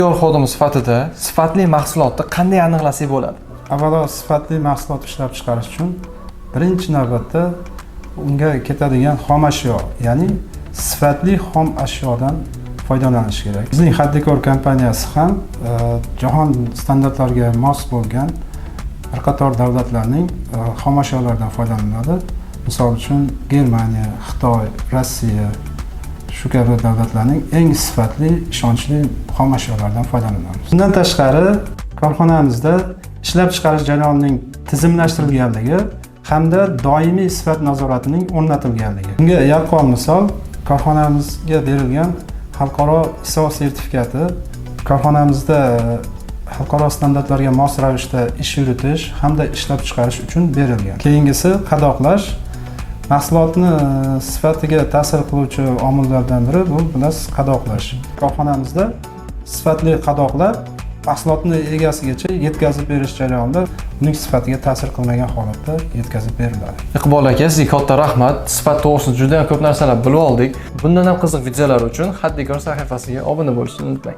Yo'l xodimi sifatida sifatli mahsulotni qanday aniqlasak bo'ladi? Avvalo, sifatli mahsulot ishlab chiqarish uchun birinchi navbatda unga ketadigan xom ashyo, ya'ni sifatli xom ashyodan foydalanish kerak. Bizning Haddikor kompaniyasi ham jahon standartlariga mos bo'lgan bir qator davlatlarning xom ashyolaridan foydalanadi. Misol uchun Germaniya, Xitoy, Rossiya shu kabi davlatlarning eng sifatli, ishonchli xom ashyolaridan foydalanamiz. Bundan tashqari, korxonamizda ishlab chiqarish jarayonining tizimlashtirilganligi hamda doimiy sifat nazoratining o'rnatilganligi. Bunga yaqqol misol korxonamizga berilgan xalqaro ISO sertifikati. Korxonamizda xalqaro standartlarga mos ravishda ish yuritish hamda ishlab chiqarish uchun berilgan. Keyingisi qadoqlash. Mahsulotni sifatiga ta'sir qiluvchi omillardan biri bu bilasiz qadoqlash. Korxonamizda sifatli qadoqlar mahsulotni egasigacha yetkazib berish jarayonida uning sifatiga ta'sir qilmagan holatda yetkazib beriladi. Iqbol aka, sizga katta rahmat. Sifat to'g'risida juda ham ko'p narsalar bilib oldik. Bundan ham qiziq videolar uchun Haddikor sahifasiga obuna bo'lishni unutmang.